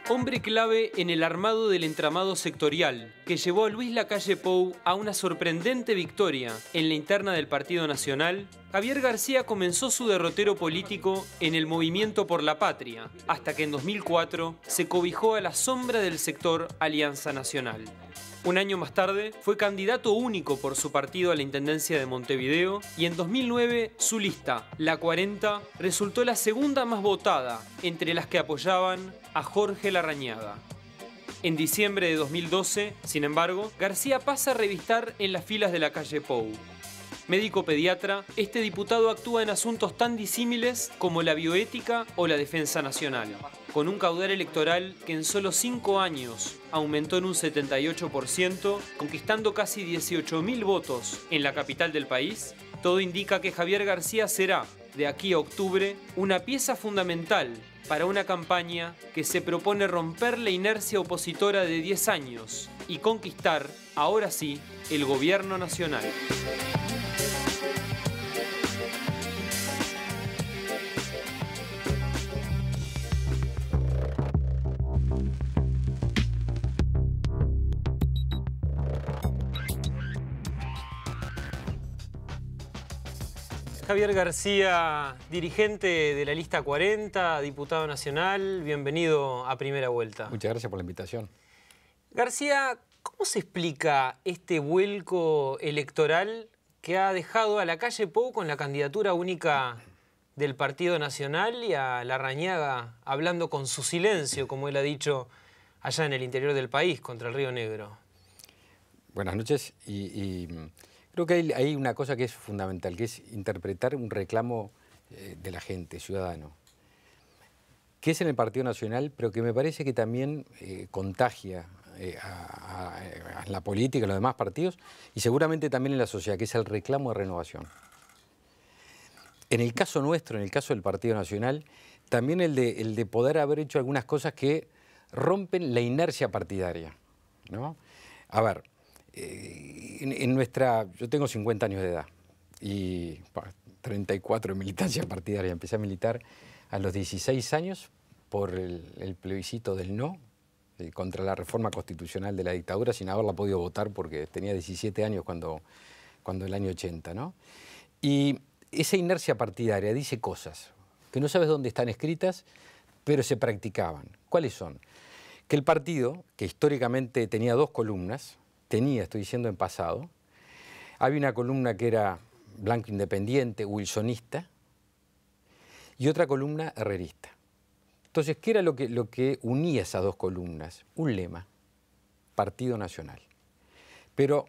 Hombre clave en el armado del entramado sectorial, que llevó a Luis Lacalle Pou a una sorprendente victoria en la interna del Partido Nacional, Javier García comenzó su derrotero político en el Movimiento por la Patria, hasta que en 2004 se cobijó a la sombra del sector Alianza Nacional. Un año más tarde, fue candidato único por su partido a la Intendencia de Montevideo y en 2009 su lista, la 40, resultó la segunda más votada entre las que apoyaban a Jorge Larrañaga. En diciembre de 2012, sin embargo, García pasa a revistar en las filas de Lacalle Pou. Médico pediatra, este diputado actúa en asuntos tan disímiles como la bioética o la defensa nacional. Con un caudal electoral que en solo 5 años aumentó en un 78%, conquistando casi 18.000 votos en la capital del país, todo indica que Javier García será, de aquí a octubre, una pieza fundamental para una campaña que se propone romper la inercia opositora de 10 años y conquistar, ahora sí, el gobierno nacional. Javier García, dirigente de la lista 40, diputado nacional, bienvenido a Primera Vuelta. Muchas gracias por la invitación. García, ¿cómo se explica este vuelco electoral que ha dejado a Lacalle Pou con la candidatura única del Partido Nacional y a Larrañaga hablando con su silencio, como él ha dicho, allá en el interior del país, contra el Río Negro? Buenas noches creo que hay una cosa que es fundamental, que es interpretar un reclamo de la gente, ciudadano, que es en el Partido Nacional, pero que me parece que también contagia a la política, a los demás partidos, y seguramente también en la sociedad, que es el reclamo de renovación. En el caso nuestro, en el caso del Partido Nacional, también el de poder haber hecho algunas cosas que rompen la inercia partidaria, ¿no? A ver, yo tengo 50 años de edad y 34 de militancia partidaria. Empecé a militar a los 16 años por el plebiscito del no contra la reforma constitucional de la dictadura, sin haberla podido votar porque tenía 17 años cuando el año 80, ¿no? Y esa inercia partidaria dice cosas que no sabes dónde están escritas, pero se practicaban. ¿Cuáles son? Que el partido, que históricamente tenía 2 columnas, estoy diciendo en pasado, había una columna que era blanco independiente, wilsonista, y otra columna herrerista. Entonces, ¿qué era lo que unía esas 2 columnas? Un lema, Partido Nacional. Pero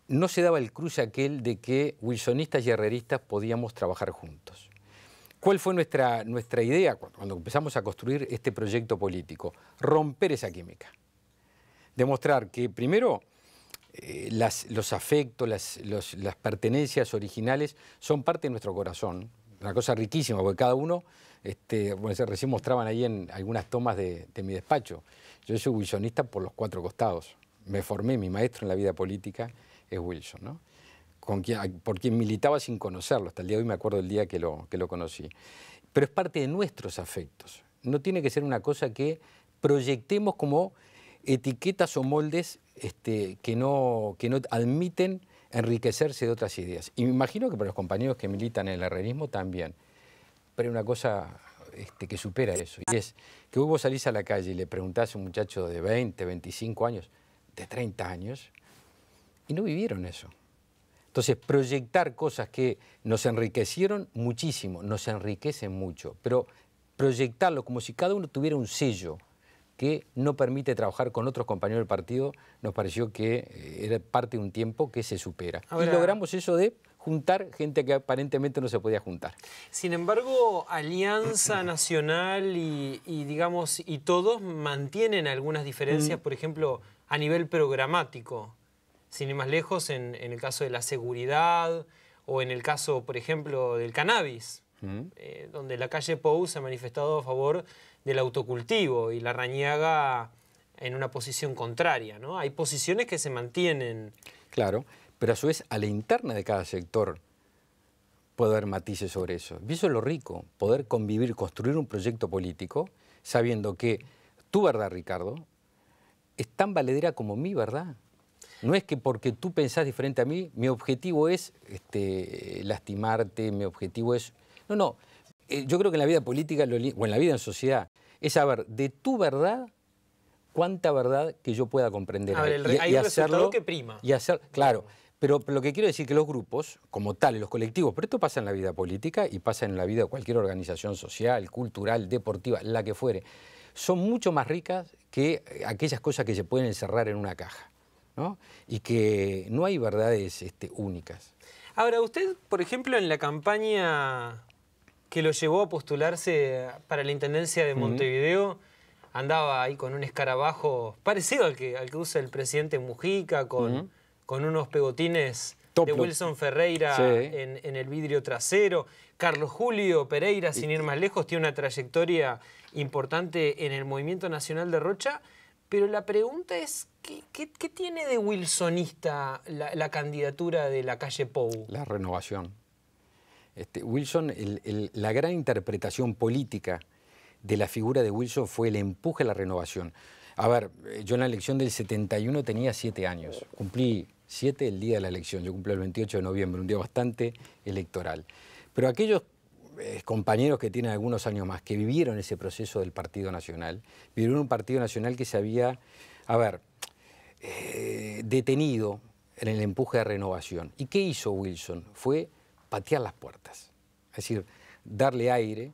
no se daba el cruce aquel de que wilsonistas y herreristas podíamos trabajar juntos. ¿Cuál fue nuestra idea cuando empezamos a construir este proyecto político? Romper esa química. Demostrar que, primero, los afectos, las pertenencias originales son parte de nuestro corazón. Una cosa riquísima, porque cada uno, recién mostraban ahí en algunas tomas de mi despacho. Yo soy wilsonista por los 4 costados. Me formé, mi maestro en la vida política es Wilson, ¿no? Por quien militaba sin conocerlo. Hasta el día de hoy me acuerdo del día que lo conocí. Pero es parte de nuestros afectos. No tiene que ser una cosa que proyectemos como etiquetas o moldes que no admiten enriquecerse de otras ideas. Y me imagino que para los compañeros que militan en el herrerismo también. Pero hay una cosa que supera eso. Y es que vos salís a la calle y le preguntás a un muchacho de 20, 25 años, de 30 años, y no vivieron eso. Entonces, proyectar cosas que nos enriquecieron muchísimo, nos enriquecen mucho, pero proyectarlo como si cada uno tuviera un sello que no permite trabajar con otros compañeros del partido, nos pareció que era parte de un tiempo que se supera. Ahora, y logramos eso de juntar gente que aparentemente no se podía juntar. Sin embargo, Alianza Nacional y todos mantienen algunas diferencias, por ejemplo, a nivel programático. Sin ir más lejos, en el caso de la seguridad o en el caso, por ejemplo, del cannabis. donde la calle Pou se ha manifestado a favor del autocultivo y Larrañaga en una posición contraria, ¿no? Hay posiciones que se mantienen. Claro, pero a su vez a la interna de cada sector puede haber matices sobre eso. Y eso es lo rico, poder convivir, construir un proyecto político sabiendo que tu verdad, Ricardo, es tan valedera como mi verdad. No es que porque tú pensás diferente a mí, mi objetivo es lastimarte, mi objetivo es... No, no. Yo creo que en la vida política, o en la vida en sociedad, es saber de tu verdad cuánta verdad que yo pueda comprender. A ver, hay un resultado que prima. Y hacer, claro, pero lo que quiero decir es que los grupos, como tales, los colectivos, pero esto pasa en la vida política y pasa en la vida de cualquier organización social, cultural, deportiva, la que fuere, son mucho más ricas que aquellas cosas que se pueden encerrar en una caja, ¿no? Y que no hay verdades únicas. Ahora, usted, por ejemplo, en la campaña que lo llevó a postularse para la Intendencia de Montevideo, andaba ahí con un escarabajo parecido al que usa el presidente Mujica, con unos pegotines de Wilson Ferreira en el vidrio trasero. Carlos Julio Pereira, sin ir más lejos, tiene una trayectoria importante en el Movimiento Nacional de Rocha, pero la pregunta es, ¿qué tiene de wilsonista la candidatura de la calle Pou? La renovación. Wilson, la gran interpretación política de la figura de Wilson fue el empuje a la renovación. A ver, yo en la elección del 71 tenía 7 años, cumplí 7 el día de la elección, yo cumplo el 28 de noviembre, un día bastante electoral. Pero aquellos compañeros que tienen algunos años más, que vivieron ese proceso del Partido Nacional, vivieron un Partido Nacional que se había, detenido en el empuje de renovación. ¿Y qué hizo Wilson? Fue patear las puertas, es decir, darle aire,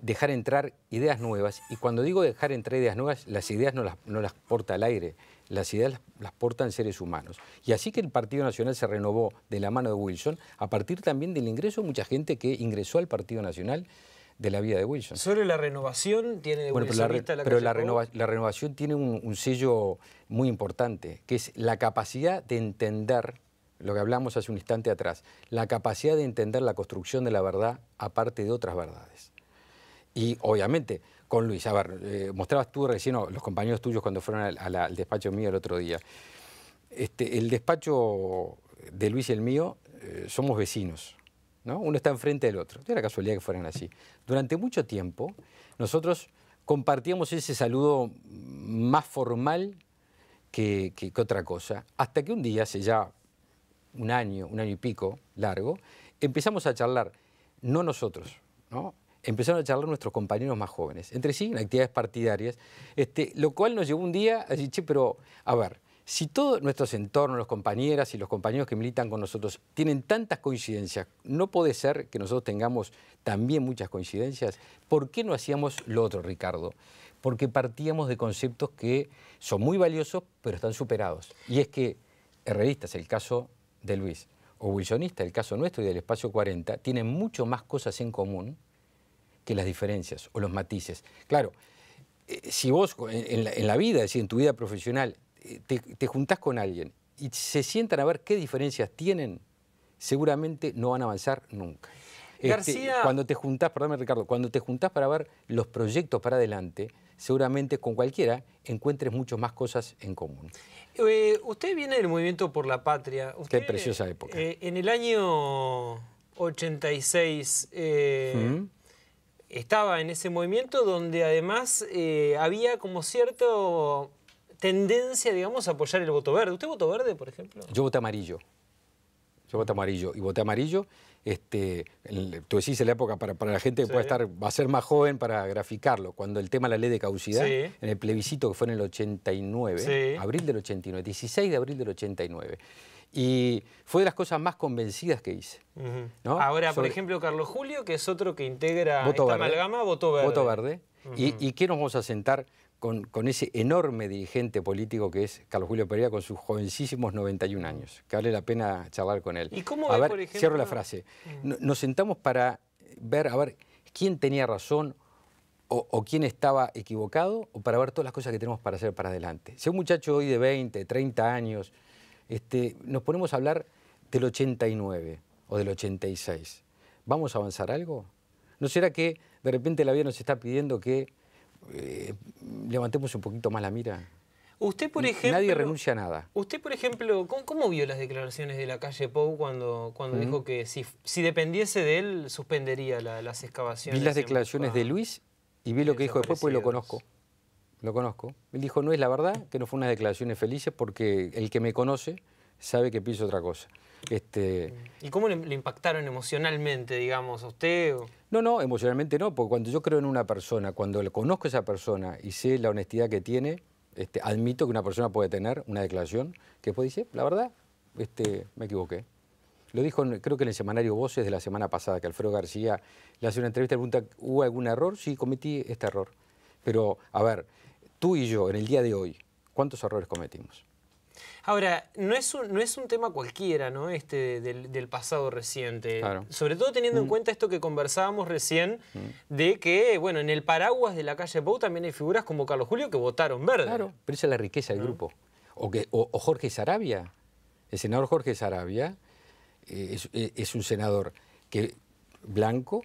dejar entrar ideas nuevas. Y cuando digo dejar entrar ideas nuevas, las ideas no las porta al aire, las ideas las portan seres humanos. Y así que el Partido Nacional se renovó de la mano de Wilson, a partir también del ingreso de mucha gente que ingresó al Partido Nacional de la vida de Wilson. ¿Solo la renovación tiene de wilsonista la calle Pou? Pero la renovación tiene un sello muy importante, que es la capacidad de entender, lo que hablamos hace un instante atrás, la capacidad de entender la construcción de la verdad aparte de otras verdades. Y obviamente, con Luis, mostrabas tú recién, los compañeros tuyos cuando fueron al despacho mío el otro día. El despacho de Luis y el mío somos vecinos, ¿no? Uno está enfrente del otro. De la casualidad que fueran así. Durante mucho tiempo, nosotros compartíamos ese saludo más formal que otra cosa. Hasta que un día, hace ya un año y pico largo, empezamos a charlar, no nosotros, ¿no? Empezaron a charlar nuestros compañeros más jóvenes, entre sí, en actividades partidarias, lo cual nos llevó un día a decir, che, pero a ver, si todos nuestros entornos, los compañeras y los compañeros que militan con nosotros tienen tantas coincidencias, ¿no puede ser que nosotros tengamos también muchas coincidencias? ¿Por qué no hacíamos lo otro, Ricardo? Porque partíamos de conceptos que son muy valiosos, pero están superados. Y es que herreristas, el caso de Luis, o wilsonista, el caso nuestro y del Espacio 40, tienen mucho más cosas en común que las diferencias o los matices. Claro, si vos en la vida, es decir, en tu vida profesional, te juntás con alguien y se sientan a ver qué diferencias tienen, seguramente no van a avanzar nunca. García... Cuando te juntás, perdóname Ricardo, cuando te juntás para ver los proyectos para adelante, seguramente con cualquiera encuentres muchas más cosas en común. Usted viene del Movimiento por la Patria. Qué preciosa época. En el año 86... estaba en ese movimiento donde además había como cierta tendencia, digamos, a apoyar el voto verde. ¿Usted votó verde, por ejemplo? Yo voté amarillo. Yo voté amarillo. Y voté amarillo, tú decís en la época, para la gente que va a ser más joven para graficarlo, cuando el tema de la ley de caducidad, en el plebiscito que fue en el 89, abril del 89, 16 de abril del 89. Y fue de las cosas más convencidas que hice. ¿No? Ahora, por ejemplo, Carlos Julio, que es otro que integra esta amalgama, votó verde. Voto verde. ¿Y qué nos vamos a sentar con ese enorme dirigente político que es Carlos Julio Pereira con sus jovencísimos 91 años? Que vale la pena charlar con él. ¿Y cómo por ejemplo? Cierro la frase. Nos sentamos para ver, quién tenía razón o quién estaba equivocado, o para ver todas las cosas que tenemos para hacer para adelante. Si un muchacho hoy de 20, 30 años... nos ponemos a hablar del 89 o del 86. ¿Vamos a avanzar algo? ¿No será que de repente la vida nos está pidiendo que levantemos un poquito más la mira? Usted, por ejemplo... Nadie renuncia a nada. Usted, por ejemplo, ¿cómo vio las declaraciones de Lacalle Pou cuando dijo que si dependiese de él, suspendería las excavaciones? Vi las declaraciones de Luis y vi lo que dijo después, pues lo conozco. Lo conozco. Él dijo, no es la verdad, que no fue unas declaraciones felices, porque el que me conoce sabe que pienso otra cosa. ¿Y cómo le impactaron emocionalmente, digamos, a usted? No, emocionalmente no, porque cuando yo creo en una persona, cuando le conozco a esa persona y sé la honestidad que tiene, admito que una persona puede tener una declaración que después dice, la verdad, me equivoqué. Lo dijo, creo que en el semanario Voces de la semana pasada, que Alfredo García le hace una entrevista y le pregunta, ¿hubo algún error? Sí, cometí este error. Pero, a ver, tú y yo, en el día de hoy, ¿cuántos errores cometimos? Ahora, no es un tema cualquiera, ¿no? Del pasado reciente. Claro. Sobre todo teniendo en cuenta esto que conversábamos recién, de que, bueno, en el paraguas de Lacalle Pou también hay figuras como Carlos Julio que votaron verde. Claro, pero esa es la riqueza del grupo. O Jorge Saravia. El senador Jorge Saravia es un senador blanco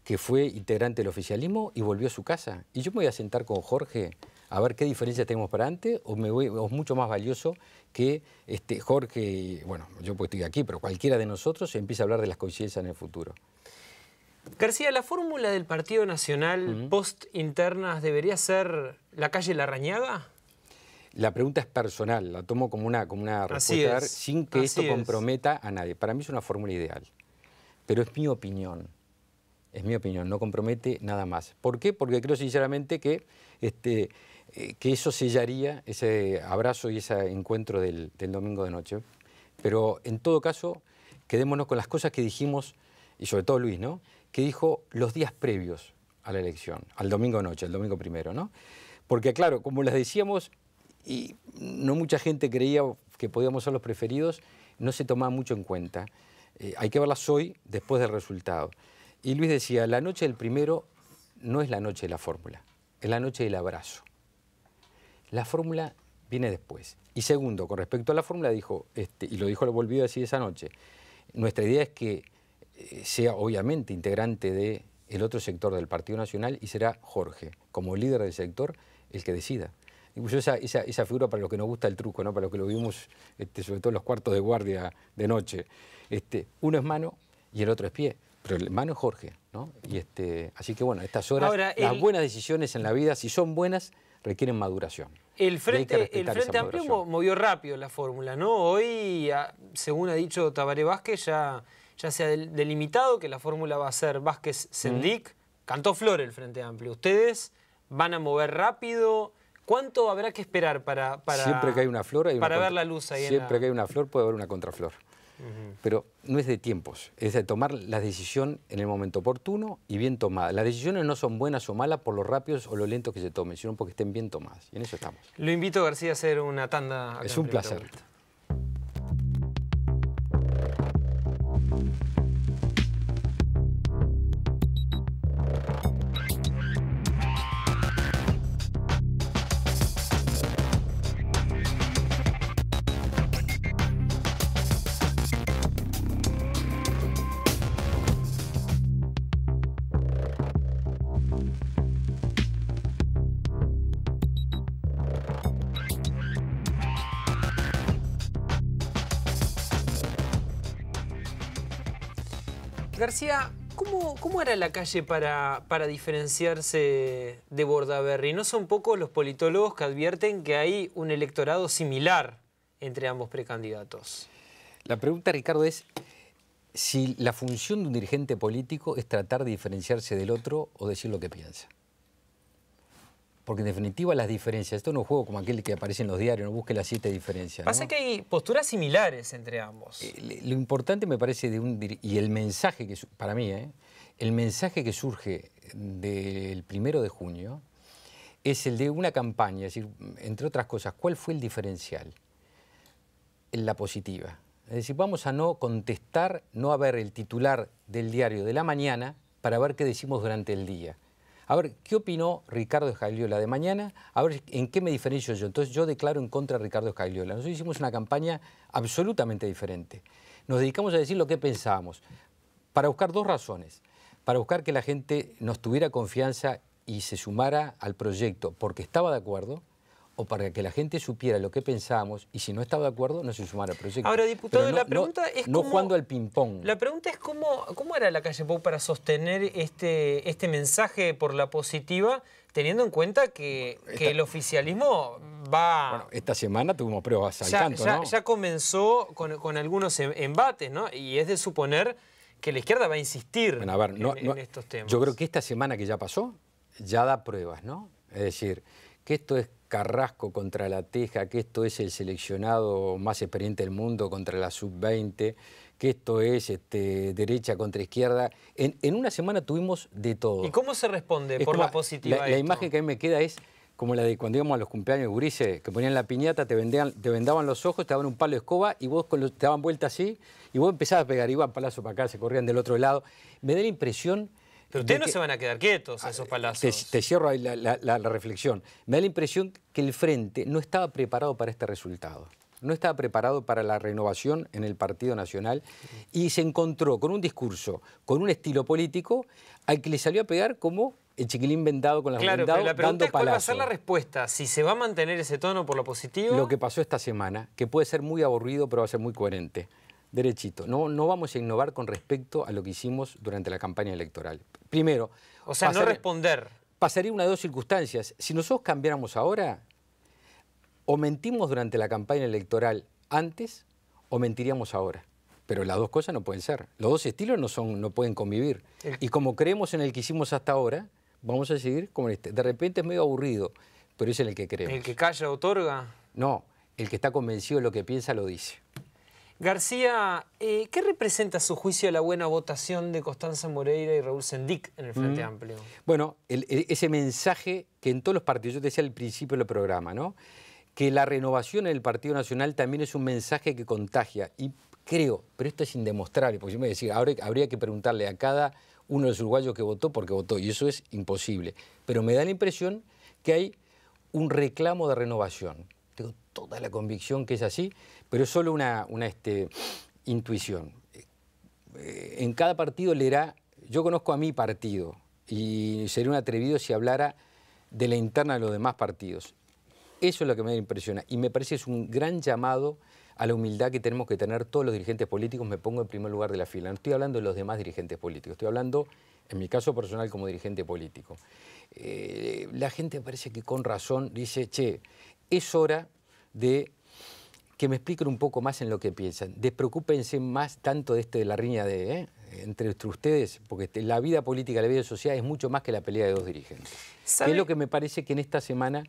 que fue integrante del oficialismo y volvió a su casa. Y yo me voy a sentar con Jorge a ver qué diferencia tenemos para antes, o es mucho más valioso que Jorge, bueno, yo pues estoy aquí, pero cualquiera de nosotros empieza a hablar de las coincidencias en el futuro. García, ¿la fórmula del Partido Nacional post-internas debería ser Lacalle Larrañaga? La pregunta es personal, la tomo como una respuesta sin que esto comprometa a nadie. Para mí es una fórmula ideal, pero es mi opinión. Es mi opinión, no compromete nada más. ¿Por qué? Porque creo sinceramente que eso sellaría ese abrazo y ese encuentro del domingo de noche. Pero en todo caso, quedémonos con las cosas que dijimos, y sobre todo Luis, ¿no? Que dijo los días previos a la elección, al domingo de noche, al domingo primero, ¿no? Porque claro, como les decíamos, y no mucha gente creía que podíamos ser los preferidos, no se tomaba mucho en cuenta. Hay que verlas hoy, después del resultado. Y Luis decía, la noche del primero no es la noche de la fórmula, es la noche del abrazo. La fórmula viene después. Y segundo, con respecto a la fórmula, dijo, y lo volvió a decir esa noche, nuestra idea es que sea obviamente integrante del otro sector del Partido Nacional y será Jorge, como líder del sector, el que decida. Incluso esa figura para los que nos gusta el truco, ¿no? Para los que lo vimos, sobre todo en los cuartos de guardia de noche. Uno es mano y el otro es pie. Pero el mano es Jorge, ¿no? Y así que bueno, a estas horas, ahora, las buenas decisiones en la vida, si son buenas, requieren maduración. El Frente Amplio movió rápido la fórmula, ¿no? Hoy, según ha dicho Tabaré Vázquez, ya se ha delimitado que la fórmula va a ser Vázquez-Sendik. Cantó flor el Frente Amplio. ¿Ustedes van a mover rápido? ¿Cuánto habrá que esperar para siempre que hay una flor, ver la luz ahí? Siempre que hay una flor puede haber una contraflor. Pero no es de tiempos, es de tomar la decisión en el momento oportuno y bien tomada. Las decisiones no son buenas o malas por lo rápidos o lo lentos que se tomen, sino porque estén bien tomadas. Y en eso estamos. Lo invito, García, a hacer una tanda. Es un placer. García, ¿cómo era Lacalle para diferenciarse de Bordaberry? ¿No son pocos los politólogos que advierten que hay un electorado similar entre ambos precandidatos? La pregunta, Ricardo, es si la función de un dirigente político es tratar de diferenciarse del otro o decir lo que piensa. Porque en definitiva las diferencias, esto no es un juego como aquel que aparece en los diarios, no busque las 7 diferencias. Pasa, ¿no?, que hay posturas similares entre ambos. Lo importante me parece y el mensaje que, para mí, el mensaje que surge del 1 de junio es el de una campaña, es decir, entre otras cosas, ¿cuál fue el diferencial? En la positiva. Es decir, vamos a no contestar, no a ver el titular del diario de la mañana para ver qué decimos durante el día. A ver, ¿qué opinó Ricardo Scagliola de mañana? A ver, ¿en qué me diferencio yo? Entonces yo declaro en contra de Ricardo Scagliola. Nosotros hicimos una campaña absolutamente diferente. Nos dedicamos a decir lo que pensábamos, para buscar 2 razones. para buscar que la gente nos tuviera confianza y se sumara al proyecto porque estaba de acuerdo, o para que la gente supiera lo que pensábamos y si no estaba de acuerdo no se sumara al proyecto. Ahora, diputado, Pero la pregunta es no cómo, jugando al ping-pong. La pregunta es cómo era la calle Pou para sostener este mensaje por la positiva, teniendo en cuenta que el oficialismo va... Bueno, esta semana tuvimos pruebas al canto, ¿no? Ya comenzó con algunos embates, ¿no? Y es de suponer que la izquierda va a insistir bueno, a ver, en estos temas. Yo creo que esta semana que ya pasó, ya da pruebas, ¿no? Es decir, que esto es Carrasco contra La Teja, que esto es el seleccionado más experiente del mundo contra la sub-20, que esto es derecha contra izquierda. En una semana tuvimos de todo. ¿Y cómo se responde por la positiva a la imagen que a mí me queda es como la de cuando íbamos a los cumpleaños de gurises, que ponían la piñata, te vendaban los ojos, te daban un palo de escoba y vos te daban vuelta así y vos empezabas a pegar, iban palazo para acá, se corrían del otro lado. Me da la impresión... Pero ustedes no se van a quedar quietos a esos palazos. Te cierro ahí la reflexión. Me da la impresión que el Frente no estaba preparado para este resultado. No estaba preparado para la renovación en el Partido Nacional y se encontró con un discurso, con un estilo político al que le salió a pegar como el chiquilín vendado con las vendados, pero la pregunta es cuál va a ser palazos. la respuesta. Si se va a mantener ese tono por lo positivo... Lo que pasó esta semana, que puede ser muy aburrido, pero va a ser muy coherente. Derechito. No vamos a innovar con respecto a lo que hicimos durante la campaña electoral. Primero... O sea, no responder. Pasaría una de dos circunstancias. Si nosotros cambiáramos ahora, o mentimos durante la campaña electoral antes, o mentiríamos ahora. Pero las dos cosas no pueden ser. Los dos estilos no pueden convivir. Y como creemos en el que hicimos hasta ahora, vamos a seguir como este. De repente es medio aburrido, pero es en el que creemos. ¿El que calla otorga? No, el que está convencido de lo que piensa lo dice. García, ¿qué representa a su juicio la buena votación de Constanza Moreira y Raúl Sendic en el Frente Amplio? Bueno, ese mensaje que en todos los partidos, yo te decía al principio del programa, ¿no? Que la renovación en el Partido Nacional también es un mensaje que contagia. Y creo, pero esto es indemostrable, porque yo me decía, habría que preguntarle a cada uno de los uruguayos que votó por qué votó, y eso es imposible. Pero me da la impresión que hay un reclamo de renovación. Tengo toda la convicción que es así, pero es solo una intuición. En cada partido leerá, yo conozco a mi partido, y sería un atrevido si hablara de la interna de los demás partidos. Eso es lo que me impresiona, y me parece que es un gran llamado a la humildad que tenemos que tener todos los dirigentes políticos. Me pongo en primer lugar de la fila. No estoy hablando de los demás dirigentes políticos, estoy hablando, en mi caso personal, como dirigente político. La gente parece que con razón dice, che, es hora de que me expliquen un poco más en lo que piensan. Despreocúpense más tanto de la riña entre ustedes, porque la vida política, la vida social es mucho más que la pelea de dos dirigentes. Que es lo que me parece que en esta semana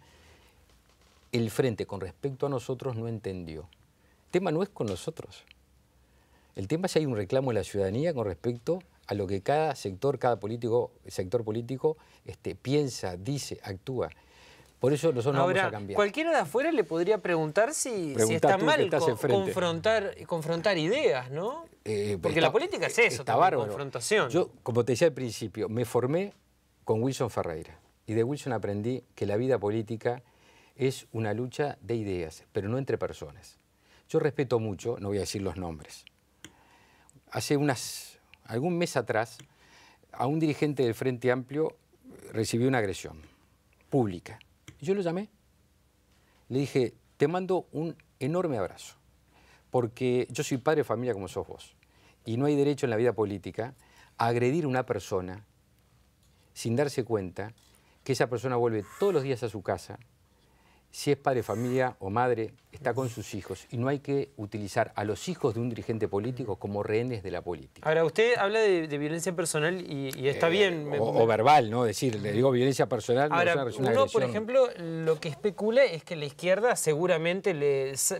el Frente, con respecto a nosotros, no entendió. El tema no es con nosotros. El tema es si hay un reclamo de la ciudadanía con respecto a lo que cada sector político piensa, dice, actúa. Por eso nosotros no vamos a cambiar. Cualquiera de afuera le podría preguntar si está mal confrontar ideas, ¿no? Porque la política es eso, también, confrontación. Yo, como te decía al principio, me formé con Wilson Ferreira. Y de Wilson aprendí que la vida política es una lucha de ideas, pero no entre personas. Yo respeto mucho, no voy a decir los nombres. Hace algún mes atrás, a un dirigente del Frente Amplio recibió una agresión pública. Yo lo llamé, le dije, te mando un enorme abrazo, porque yo soy padre de familia como sos vos, y no hay derecho en la vida política a agredir a una persona sin darse cuenta que esa persona vuelve todos los días a su casa. Si es padre de familia o madre, está con sus hijos. Y no hay que utilizar a los hijos de un dirigente político como rehenes de la política. Ahora, usted habla de violencia personal y está bien. O verbal, ¿no? le digo violencia personal. Ahora, no es una uno, agresión. por ejemplo, lo que especula es que la izquierda seguramente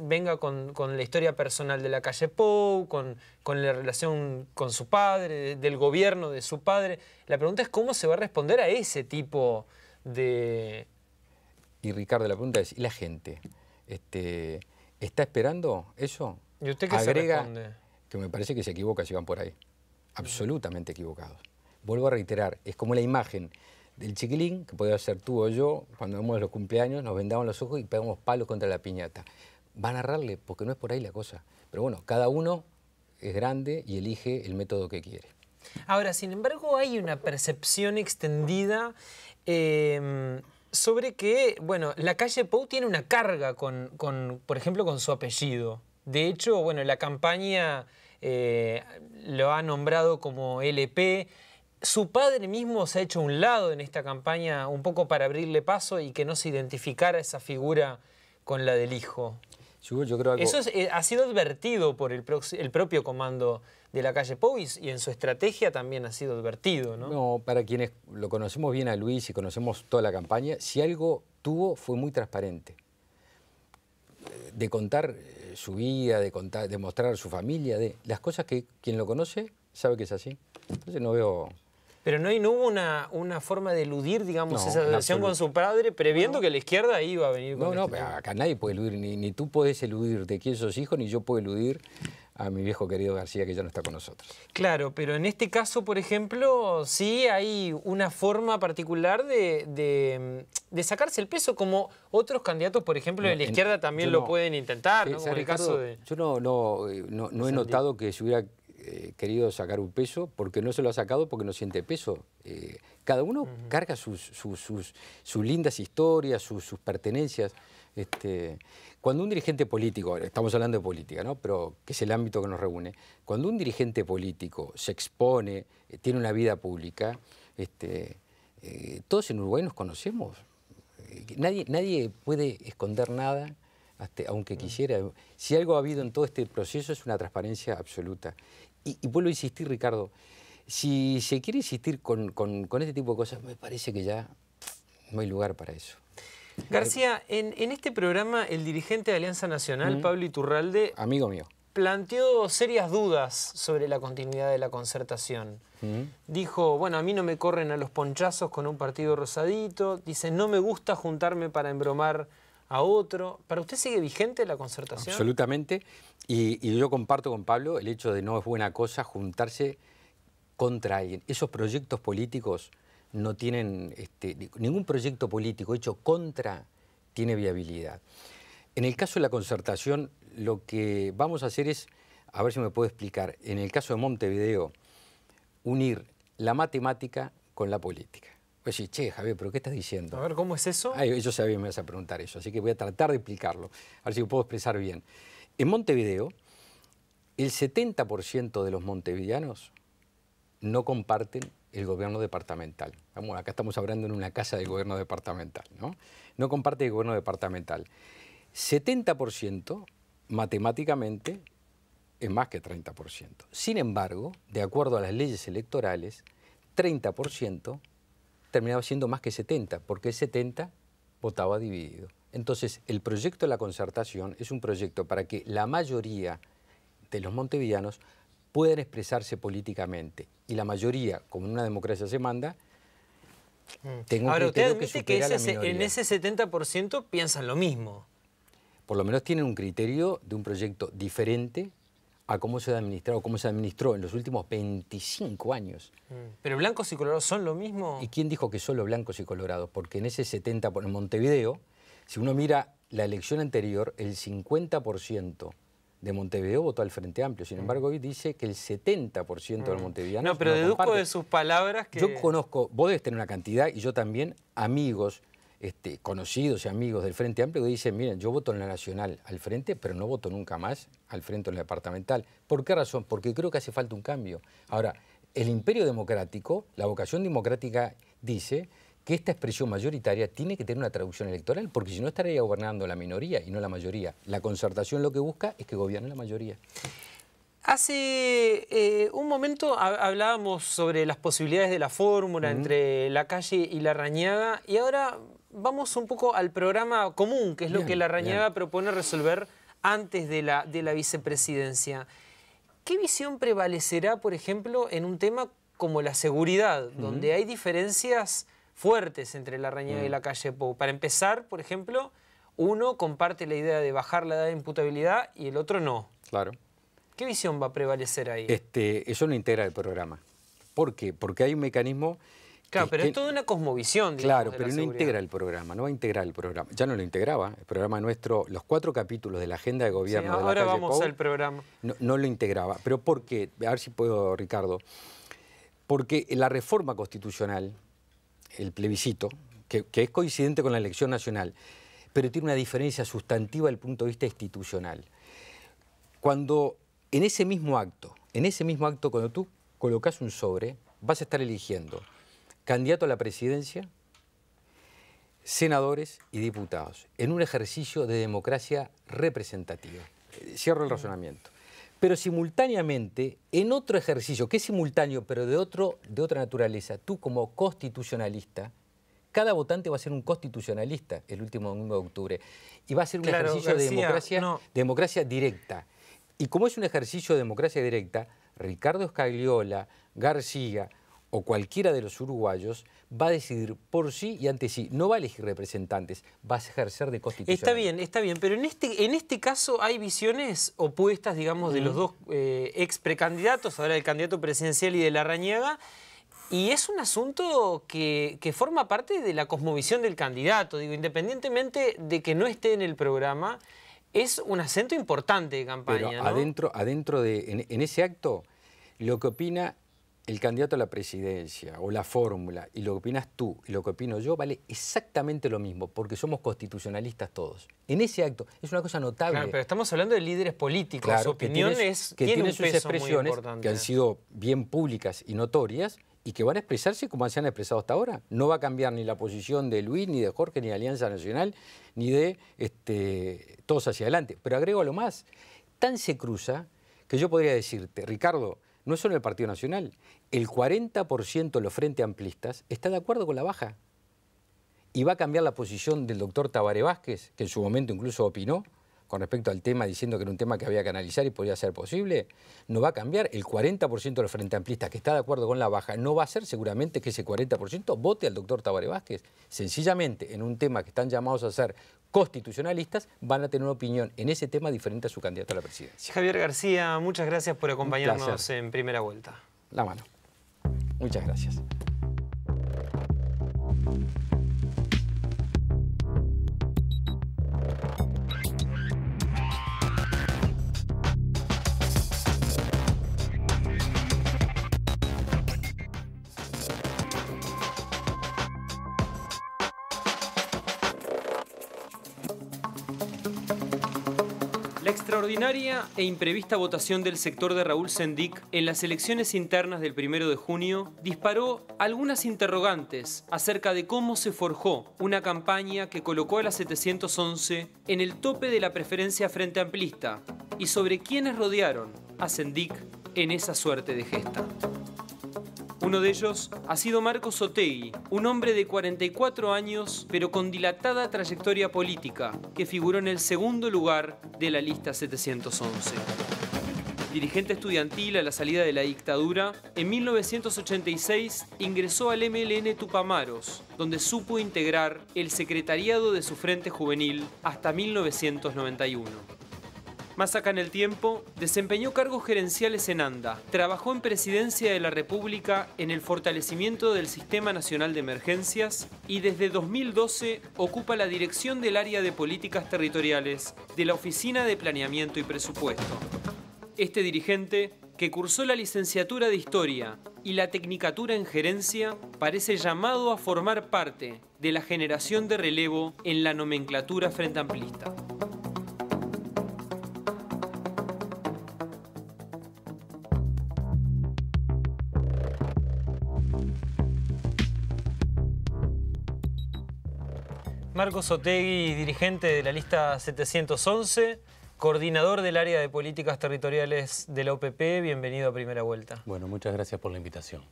venga con la historia personal de la calle Pou, con la relación con su padre, del gobierno de su padre. La pregunta es cómo se va a responder a ese tipo de... Y Ricardo, la pregunta es, ¿y la gente está esperando eso? ¿Y usted qué se responde? Que me parece que se equivoca si van por ahí. Absolutamente equivocados. Vuelvo a reiterar, es como la imagen del chiquilín, que podía ser tú o yo, cuando vemos los cumpleaños, nos vendaban los ojos y pegamos palos contra la piñata. Va a narrarle, porque no es por ahí la cosa. Pero bueno, cada uno es grande y elige el método que quiere. Ahora, sin embargo, hay una percepción extendida sobre que, bueno, la calle Pou tiene una carga por ejemplo, con su apellido. De hecho, bueno, la campaña lo ha nombrado como LP. Su padre mismo se ha hecho a un lado en esta campaña un poco para abrirle paso y que no se identificara esa figura con la del hijo. Yo creo Eso ha sido advertido por el propio comando de la calle Pou y en su estrategia también ha sido advertido, ¿no? No, para quienes lo conocemos bien a Luis y conocemos toda la campaña, si algo tuvo fue muy transparente. De contar su vida, de mostrar su familia, de las cosas que quien lo conoce sabe que es así. Entonces no veo... Pero no hubo una forma de eludir, digamos, No, esa relación con su padre, previendo que la izquierda iba a venir con No, acá nadie puede eludir, ni tú podés eludir de quién sos hijo, ni yo puedo eludir a mi viejo querido García, que ya no está con nosotros. Claro, pero en este caso, por ejemplo, sí hay una forma particular de sacarse el peso, como otros candidatos, por ejemplo, de la izquierda también lo pueden intentar, ¿no? Como el caso de... Yo no he notado que se hubiera querido sacar un peso, porque no se lo ha sacado porque no siente peso. Cada uno carga sus lindas historias, sus pertenencias. Cuando un dirigente político, estamos hablando de política, ¿no? Pero que es el ámbito que nos reúne, cuando un dirigente político se expone, tiene una vida pública, todos en Uruguay nos conocemos. Nadie puede esconder nada, aunque quisiera. Si algo ha habido en todo este proceso es una transparencia absoluta. Y vuelvo a insistir, Ricardo, si se quiere insistir con este tipo de cosas, me parece que ya no hay lugar para eso. García, en este programa el dirigente de Alianza Nacional, Pablo Iturralde, amigo mío, planteó serias dudas sobre la continuidad de la concertación. Dijo, bueno, a mí no me corren a los ponchazos con un partido rosadito. Dice, no me gusta juntarme para embromar a otro. ¿Para usted sigue vigente la concertación? Absolutamente. Y yo comparto con Pablo el hecho de no es buena cosa juntarse contra alguien. Esos proyectos políticos no tienen, ningún proyecto político hecho contra tiene viabilidad. En el caso de la concertación, lo que vamos a hacer es, a ver si me puedo explicar, en el caso de Montevideo, unir la matemática con la política. Pues sí, che, Javier, ¿pero qué estás diciendo? A ver, ¿cómo es eso? Yo sabía que me ibas a preguntar eso, así que voy a tratar de explicarlo, a ver si lo puedo expresar bien. En Montevideo, el 70% de los montevideanos no comparten el gobierno departamental. Acá estamos hablando en una casa del gobierno departamental, ¿no? No comparte el gobierno departamental. 70% matemáticamente es más que 30%. Sin embargo, de acuerdo a las leyes electorales, 30% terminaba siendo más que 70%, porque el 70% votaba dividido. Entonces, el proyecto de la concertación es un proyecto para que la mayoría de los montevideanos puedan expresarse políticamente. Y la mayoría, como en una democracia se manda, tengo un criterio que supera la minoría. En ese 70% piensan lo mismo. Por lo menos tienen un criterio de un proyecto diferente a cómo se ha administrado, cómo se administró en los últimos 25 años. ¿Pero blancos y colorados son lo mismo? ¿Y quién dijo que solo blancos y colorados? Porque en ese 70%, en Montevideo, si uno mira la elección anterior, el 50% de Montevideo votó al Frente Amplio. Sin embargo, hoy dice que el 70% de los montevideanos no, pero deduzco de sus palabras que... Yo conozco, vos debes tener una cantidad, y yo también, amigos, conocidos y amigos del Frente Amplio que dicen, miren, yo voto en la Nacional al Frente, pero no voto nunca más al Frente en la Departamental. ¿Por qué razón? Porque creo que hace falta un cambio. Ahora, el imperio democrático, la vocación democrática dice que esta expresión mayoritaria tiene que tener una traducción electoral, porque si no estaría gobernando la minoría y no la mayoría. La concertación lo que busca es que gobierne la mayoría. Hace un momento hablábamos sobre las posibilidades de la fórmula entre Lacalle y Larrañaga, y ahora vamos un poco al programa común, que es lo que Larrañaga propone resolver antes de la vicepresidencia. ¿Qué visión prevalecerá, por ejemplo, en un tema como la seguridad, donde hay diferencias fuertes entre Larrañaga y la calle Pou? Para empezar, por ejemplo, uno comparte la idea de bajar la edad de imputabilidad y el otro no. Claro. ¿Qué visión va a prevalecer ahí? Eso no integra el programa. ¿Por qué? Porque hay un mecanismo... Claro, pero es toda una cosmovisión, digamos, claro, pero no integra el programa, no va a integrar el programa. Ya no lo integraba. El programa nuestro, los 4 capítulos de la agenda de gobierno de la calle Pou, ahora vamos al programa. No lo integraba. ¿Pero por qué? A ver si puedo, Ricardo. Porque la reforma constitucional, el plebiscito, que es coincidente con la elección nacional, pero tiene una diferencia sustantiva desde el punto de vista institucional. Cuando en ese mismo acto, cuando tú colocas un sobre, vas a estar eligiendo candidato a la presidencia, senadores y diputados, en un ejercicio de democracia representativa. Cierro el razonamiento. Pero simultáneamente, en otro ejercicio, que es simultáneo, pero de otra naturaleza, tú como constitucionalista, cada votante va a ser un constitucionalista el último 1 de octubre. Y va a ser un ejercicio de democracia directa. Y como es un ejercicio de democracia directa, Ricardo Scagliola, García o cualquiera de los uruguayos va a decidir por sí y ante sí. No va a elegir representantes, va a ejercer de constitucionalista. Está bien, pero en este caso hay visiones opuestas, digamos, de los dos ex precandidatos, ahora el candidato presidencial y de Larrañaga, y es un asunto que forma parte de la cosmovisión del candidato. Digo, independientemente de que no esté en el programa, es un acento importante de campaña, pero ¿no? adentro en ese acto, lo que opina el candidato a la presidencia o la fórmula y lo que opinas tú y lo que opino yo vale exactamente lo mismo, porque somos constitucionalistas todos. En ese acto es una cosa notable. Claro, pero estamos hablando de líderes políticos, claro, su opinión tiene un sus peso expresiones muy importante. que han sido bien públicas y notorias y que van a expresarse como se han expresado hasta ahora. No va a cambiar ni la posición de Luis, ni de Jorge, ni de Alianza Nacional, ni de Todos Hacia Adelante. Pero agrego a lo más, tan se cruza que yo podría decirte, Ricardo, no es solo el Partido Nacional, el 40% de los Frente Amplistas está de acuerdo con la baja. Y va a cambiar la posición del doctor Tabaré Vázquez, que en su momento incluso opinó con respecto al tema, diciendo que era un tema que había que analizar y podía ser posible. No va a cambiar. El 40% de los Frente Amplistas que está de acuerdo con la baja no va a ser seguramente que ese 40% vote al doctor Tabaré Vázquez. Sencillamente, en un tema que están llamados a ser constitucionalistas, van a tener una opinión en ese tema diferente a su candidato a la presidencia. Javier García, muchas gracias por acompañarnos en Primera Vuelta. La mano. Muchas gracias. La extraordinaria e imprevista votación del sector de Raúl Sendic en las elecciones internas del 1 de junio disparó algunas interrogantes acerca de cómo se forjó una campaña que colocó a la 711 en el tope de la preferencia frente amplista y sobre quiénes rodearon a Sendic en esa suerte de gesta. Uno de ellos ha sido Marcos Otegi, un hombre de 44 años, pero con dilatada trayectoria política, que figuró en el segundo lugar de la lista 711. Dirigente estudiantil a la salida de la dictadura, en 1986 ingresó al MLN Tupamaros, donde supo integrar el secretariado de su Frente Juvenil hasta 1991. Más acá en el tiempo, desempeñó cargos gerenciales en ANDA, trabajó en Presidencia de la República en el fortalecimiento del Sistema Nacional de Emergencias y desde 2012 ocupa la dirección del área de políticas territoriales de la Oficina de Planeamiento y Presupuesto. Este dirigente, que cursó la licenciatura de Historia y la Tecnicatura en Gerencia, parece llamado a formar parte de la generación de relevo en la nomenclatura frente amplista. Marcos Otegi, dirigente de la lista 711, coordinador del área de políticas territoriales de la OPP, bienvenido a Primera Vuelta. Bueno, muchas gracias por la invitación.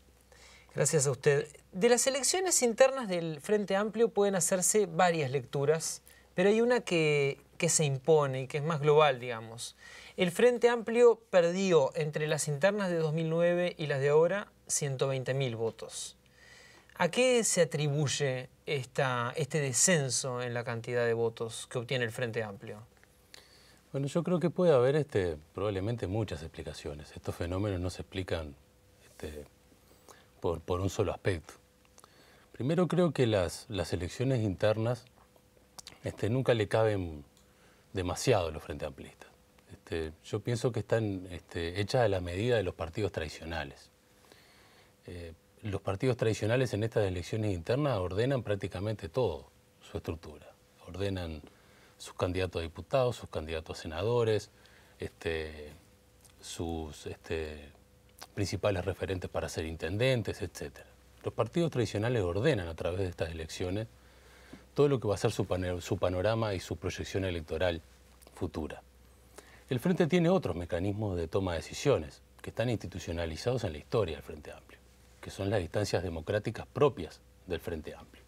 Gracias a usted. De las elecciones internas del Frente Amplio pueden hacerse varias lecturas, pero hay una que se impone y que es más global, digamos. El Frente Amplio perdió entre las internas de 2009 y las de ahora 120.000 votos. ¿A qué se atribuye este descenso en la cantidad de votos que obtiene el Frente Amplio? Bueno, yo creo que puede haber probablemente muchas explicaciones. Estos fenómenos no se explican por un solo aspecto. Primero, creo que las elecciones internas nunca le caben demasiado a los Frente Amplistas. Yo pienso que están hechas a la medida de los partidos tradicionales. los partidos tradicionales en estas elecciones internas ordenan prácticamente todo, su estructura. Ordenan sus candidatos a diputados, sus candidatos a senadores, sus principales referentes para ser intendentes, etc. Los partidos tradicionales ordenan a través de estas elecciones todo lo que va a ser su panorama y su proyección electoral futura. El Frente tiene otros mecanismos de toma de decisiones que están institucionalizados en la historia del Frente Amplio, que son las instancias democráticas propias del Frente Amplio.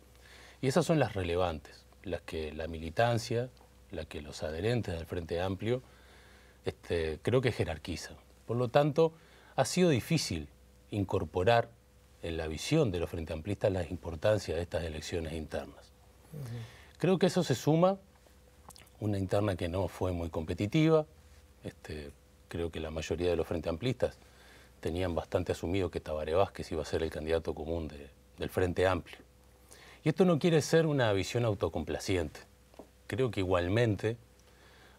Y esas son las relevantes, las que la militancia, las que los adherentes del Frente Amplio creo que jerarquizan. Por lo tanto, ha sido difícil incorporar en la visión de los Frente Amplistas la importancia de estas elecciones internas. Creo que eso se suma una interna que no fue muy competitiva. Creo que la mayoría de los Frente Amplistas tenían bastante asumido que Tabaré Vázquez iba a ser el candidato común del Frente Amplio. Y esto no quiere ser una visión autocomplaciente. Creo que igualmente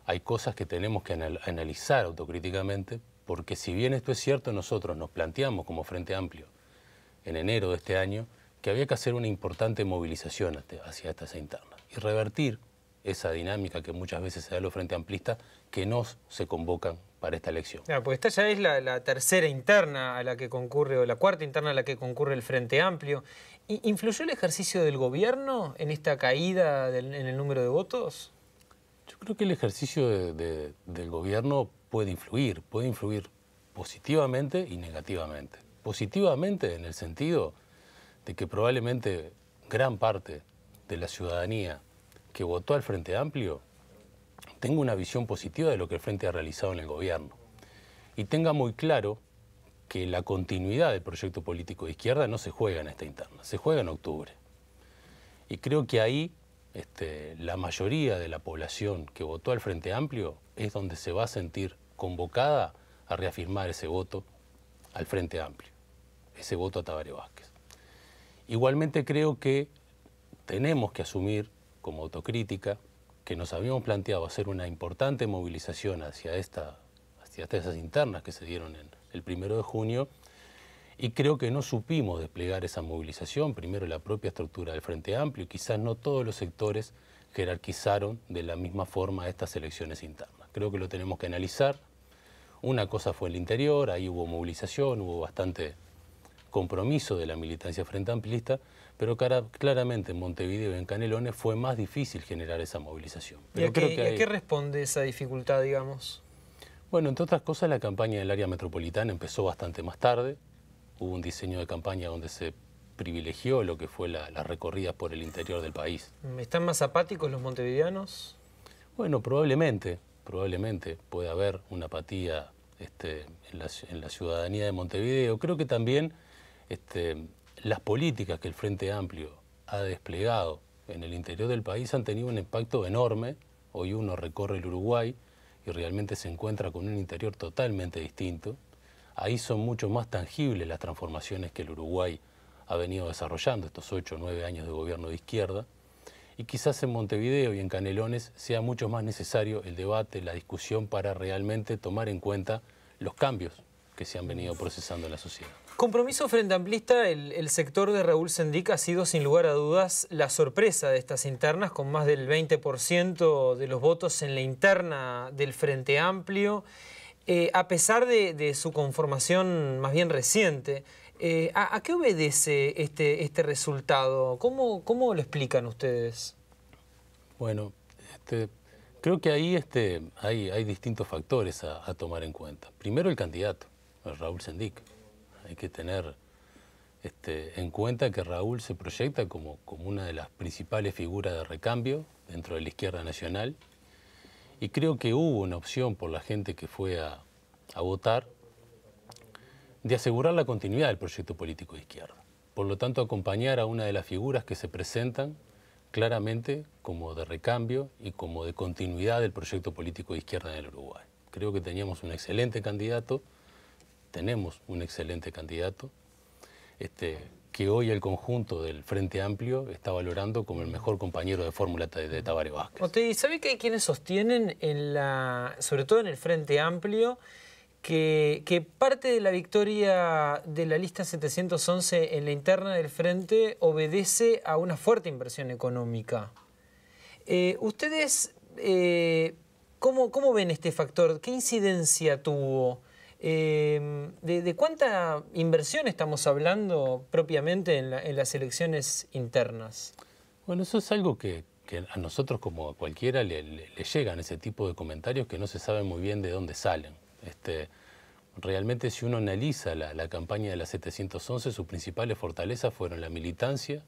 hay cosas que tenemos que analizar autocríticamente, porque si bien esto es cierto, nosotros nos planteamos como Frente Amplio en enero de este año que había que hacer una importante movilización hacia estas internas y revertir esa dinámica que muchas veces se da a los Frente Amplistas que no se convocan para esta elección. Claro, pues esta ya es la tercera interna a la que concurre, o la cuarta interna a la que concurre el Frente Amplio. ¿Influyó el ejercicio del gobierno en esta caída en el número de votos? Yo creo que el ejercicio del gobierno puede influir positivamente y negativamente. Positivamente en el sentido de que probablemente gran parte de la ciudadanía que votó al Frente Amplio tenga una visión positiva de lo que el Frente ha realizado en el gobierno y tenga muy claro que la continuidad del proyecto político de izquierda no se juega en esta interna, se juega en octubre. Y creo que ahí la mayoría de la población que votó al Frente Amplio es donde se va a sentir convocada a reafirmar ese voto al Frente Amplio, ese voto a Tabaré Vázquez. Igualmente creo que tenemos que asumir como autocrítica que nos habíamos planteado hacer una importante movilización hacia esas internas que se dieron el 1 de junio y creo que no supimos desplegar esa movilización, primero la propia estructura del Frente Amplio y quizás no todos los sectores jerarquizaron de la misma forma estas elecciones internas. Creo que lo tenemos que analizar. Una cosa fue el interior, ahí hubo movilización, hubo bastante compromiso de la militancia frente amplista, pero claramente en Montevideo y en Canelones fue más difícil generar esa movilización. Pero ¿Y a qué responde esa dificultad, digamos? Bueno, entre otras cosas, la campaña del área metropolitana empezó bastante más tarde. Hubo un diseño de campaña donde se privilegió lo que fue las recorridas por el interior del país. ¿Están más apáticos los montevideanos? Bueno, probablemente puede haber una apatía en la ciudadanía de Montevideo. Creo que también las políticas que el Frente Amplio ha desplegado en el interior del país han tenido un impacto enorme. Hoy uno recorre el Uruguay y realmente se encuentra con un interior totalmente distinto. Ahí son mucho más tangibles las transformaciones que el Uruguay ha venido desarrollando estos 8 o 9 años de gobierno de izquierda. Y quizás en Montevideo y en Canelones sea mucho más necesario el debate, la discusión para realmente tomar en cuenta los cambios que se han venido procesando en la sociedad. Compromiso Frente Amplista, el sector de Raúl Sendic ha sido sin lugar a dudas la sorpresa de estas internas, con más del 20% de los votos en la interna del Frente Amplio. A pesar de su conformación más bien reciente, ¿a qué obedece este resultado? ¿Cómo lo explican ustedes? Bueno, creo que ahí hay distintos factores a tomar en cuenta. Primero el candidato, Raúl Sendic. Hay que tener en cuenta que Raúl se proyecta como una de las principales figuras de recambio dentro de la izquierda nacional. Y creo que hubo una opción por la gente que fue a votar de asegurar la continuidad del proyecto político de izquierda. Por lo tanto, acompañar a una de las figuras que se presentan claramente como de recambio y como de continuidad del proyecto político de izquierda en el Uruguay. Creo que teníamos un excelente candidato, tenemos un excelente candidato, que hoy el conjunto del Frente Amplio está valorando como el mejor compañero de fórmula de Tabaré Vázquez. ¿Sabe que hay quienes sostienen, sobre todo en el Frente Amplio, que parte de la victoria de la lista 711 en la interna del Frente obedece a una fuerte inversión económica. ¿Ustedes cómo ven este factor? ¿Qué incidencia tuvo? ¿De cuánta inversión estamos hablando propiamente en las elecciones internas? Bueno, eso es algo que a nosotros como a cualquiera le llegan ese tipo de comentarios que no se sabe muy bien de dónde salen. Realmente si uno analiza la campaña de la 711, sus principales fortalezas fueron la militancia,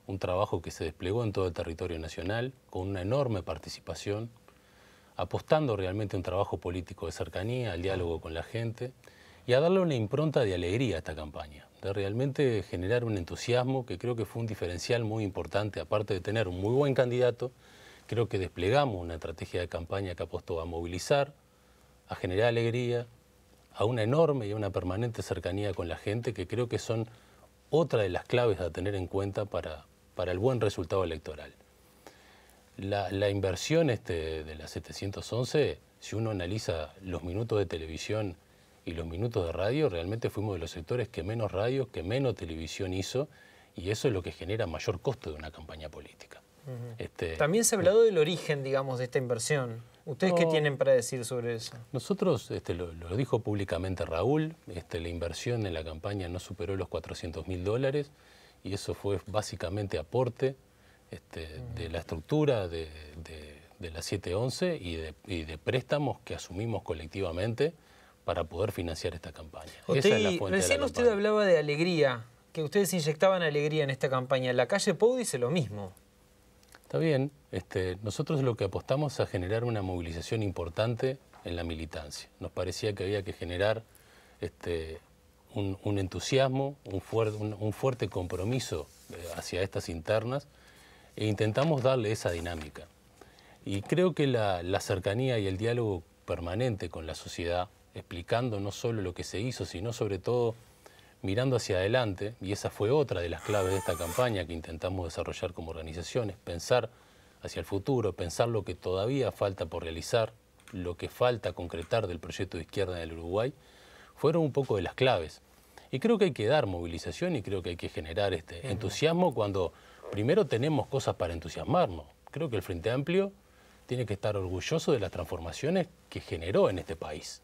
un trabajo que se desplegó en todo el territorio nacional, con una enorme participación, apostando realmente a un trabajo político de cercanía, al diálogo con la gente, y a darle una impronta de alegría a esta campaña, de realmente generar un entusiasmo que creo que fue un diferencial muy importante, aparte de tener un muy buen candidato, creo que desplegamos una estrategia de campaña que apostó a movilizar, a generar alegría, a una enorme y a una permanente cercanía con la gente, que creo que son otra de las claves a tener en cuenta para el buen resultado electoral. La inversión de la 711, si uno analiza los minutos de televisión y los minutos de radio, realmente fuimos de los sectores que menos radio, que menos televisión hizo, y eso es lo que genera mayor costo de una campaña política. También se ha hablado del origen, digamos, de esta inversión. ¿Ustedes qué tienen para decir sobre eso? Nosotros, lo dijo públicamente Raúl, la inversión en la campaña no superó los $400.000, y eso fue básicamente aporte de la estructura de la 711 y de préstamos que asumimos colectivamente para poder financiar esta campaña. Esa es la fuente recién de la usted campaña. hablaba de alegría, que ustedes inyectaban alegría en esta campaña. La calle Pou dice lo mismo. Está bien, nosotros lo que apostamos es a generar una movilización importante en la militancia. Nos parecía que había que generar un entusiasmo, un fuerte compromiso hacia estas internas, e intentamos darle esa dinámica. Y creo que la cercanía y el diálogo permanente con la sociedad, explicando no solo lo que se hizo, sino sobre todo mirando hacia adelante, y esa fue otra de las claves de esta campaña que intentamos desarrollar como organizaciones, pensar hacia el futuro, pensar lo que todavía falta por realizar, lo que falta concretar del proyecto de izquierda en el Uruguay, fueron un poco de las claves. Y creo que hay que dar movilización y creo que hay que generar entusiasmo cuando primero tenemos cosas para entusiasmarnos. Creo que el Frente Amplio tiene que estar orgulloso de las transformaciones que generó en este país.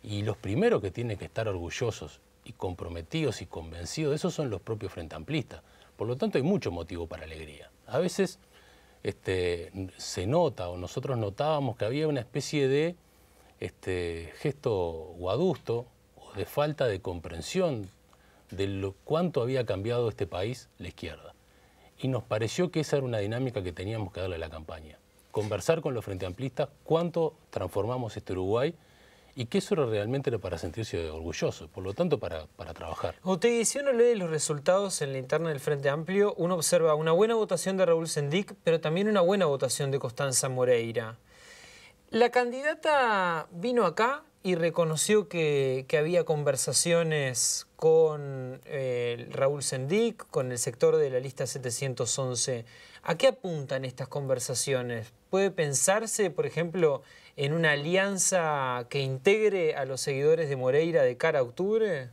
Y los primeros que tienen que estar orgullosos y comprometidos y convencidos de eso son los propios frente amplistas. Por lo tanto, hay mucho motivo para alegría. A veces se nota, o nosotros notábamos que había una especie de gesto o adusto, o de falta de comprensión de cuánto había cambiado este país la izquierda. Y nos pareció que esa era una dinámica que teníamos que darle a la campaña. Conversar con los frente amplistas cuánto transformamos este Uruguay, y que eso realmente era para sentirse orgulloso, por lo tanto para trabajar. Usted, si uno lee los resultados en la interna del Frente Amplio, uno observa una buena votación de Raúl Sendic, pero también una buena votación de Constanza Moreira. La candidata vino acá y reconoció que había conversaciones con Raúl Sendic, con el sector de la lista 711. ¿A qué apuntan estas conversaciones? ¿Puede pensarse, por ejemplo, en una alianza que integre a los seguidores de Moreira de cara a octubre?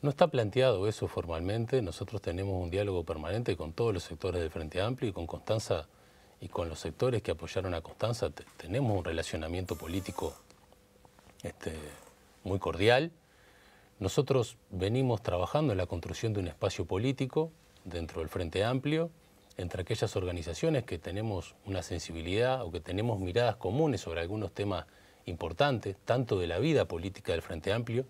No está planteado eso formalmente. Nosotros tenemos un diálogo permanente con todos los sectores del Frente Amplio y con Constanza y con los sectores que apoyaron a Constanza. Tenemos un relacionamiento político muy cordial. Nosotros venimos trabajando en la construcción de un espacio político dentro del Frente Amplio, entre aquellas organizaciones que tenemos una sensibilidad o que tenemos miradas comunes sobre algunos temas importantes, tanto de la vida política del Frente Amplio,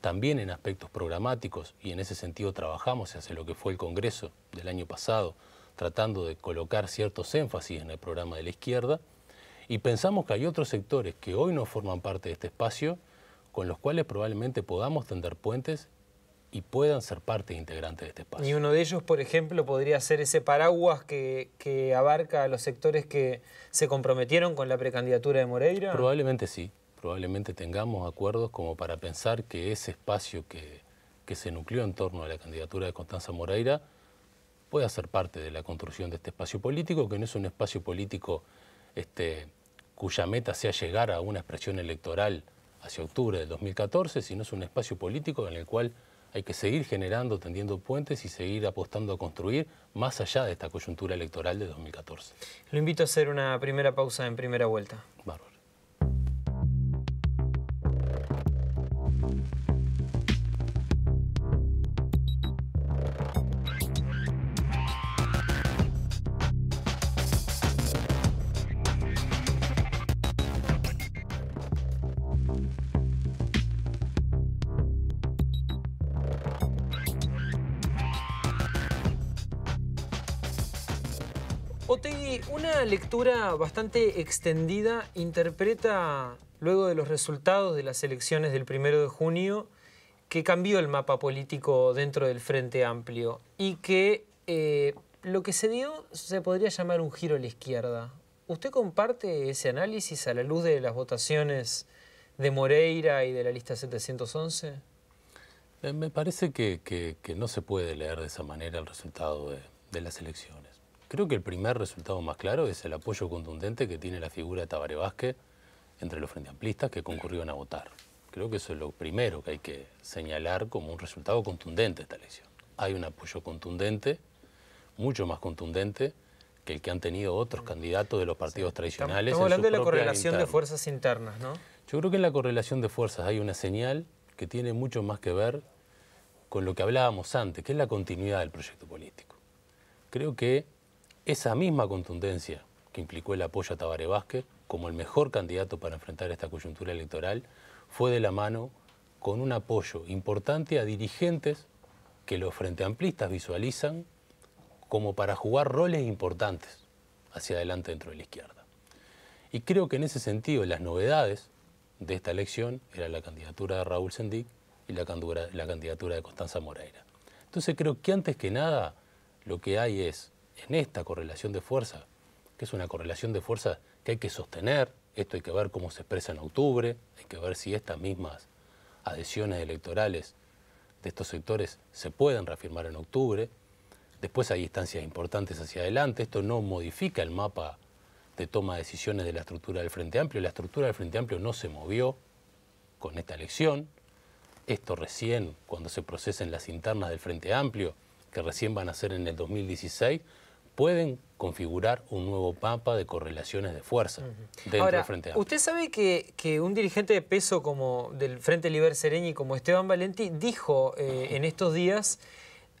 también en aspectos programáticos, y en ese sentido trabajamos hacia lo que fue el Congreso del año pasado, tratando de colocar ciertos énfasis en el programa de la izquierda, y pensamos que hay otros sectores que hoy no forman parte de este espacio, con los cuales probablemente podamos tender puentes y puedan ser parte integrante de este espacio. Y uno de ellos, por ejemplo, podría ser ese paraguas que abarca a los sectores que se comprometieron con la precandidatura de Moreira. Probablemente sí, probablemente tengamos acuerdos como para pensar que ese espacio que se nucleó en torno a la candidatura de Constanza Moreira pueda ser parte de la construcción de este espacio político, que no es un espacio político cuya meta sea llegar a una expresión electoral hacia octubre del 2014, sino es un espacio político en el cual hay que seguir generando, tendiendo puentes y seguir apostando a construir más allá de esta coyuntura electoral de 2014. Lo invito a hacer una primera pausa en Primera Vuelta. Bárbaro. Otegi, una lectura bastante extendida interpreta, luego de los resultados de las elecciones del 1 de junio, que cambió el mapa político dentro del Frente Amplio y que lo que se dio se podría llamar un giro a la izquierda. ¿Usted comparte ese análisis a la luz de las votaciones de Moreira y de la lista 711? Me parece que no se puede leer de esa manera el resultado de las elecciones. Creo que el primer resultado más claro es el apoyo contundente que tiene la figura de Tabaré Vázquez entre los frente amplistas que concurrieron a votar. Creo que eso es lo primero que hay que señalar como un resultado contundente de esta elección. Hay un apoyo contundente, mucho más contundente que el que han tenido otros candidatos de los partidos tradicionales. Estamos hablando de la correlación de fuerzas internas, ¿no? Yo creo que en la correlación de fuerzas hay una señal que tiene mucho más que ver con lo que hablábamos antes, que es la continuidad del proyecto político. Creo que esa misma contundencia que implicó el apoyo a Tabaré Vázquez como el mejor candidato para enfrentar esta coyuntura electoral fue de la mano con un apoyo importante a dirigentes que los frente amplistas visualizan como para jugar roles importantes hacia adelante dentro de la izquierda. Y creo que en ese sentido las novedades de esta elección era la candidatura de Raúl Sendic y la candidatura de Constanza Moreira. Entonces creo que antes que nada lo que hay es, en esta correlación de fuerza, que es una correlación de fuerza que hay que sostener, esto hay que ver cómo se expresa en octubre, hay que ver si estas mismas adhesiones electorales de estos sectores se pueden reafirmar en octubre. Después hay instancias importantes hacia adelante, esto no modifica el mapa de toma de decisiones de la estructura del Frente Amplio, la estructura del Frente Amplio no se movió con esta elección, esto recién cuando se procesen las internas del Frente Amplio, que recién van a ser en el 2016, pueden configurar un nuevo mapa de correlaciones de fuerza dentro del Frente Amplio. Usted sabe que un dirigente de peso como del Frente Liber Sereñi, como Esteban Valenti, dijo en estos días: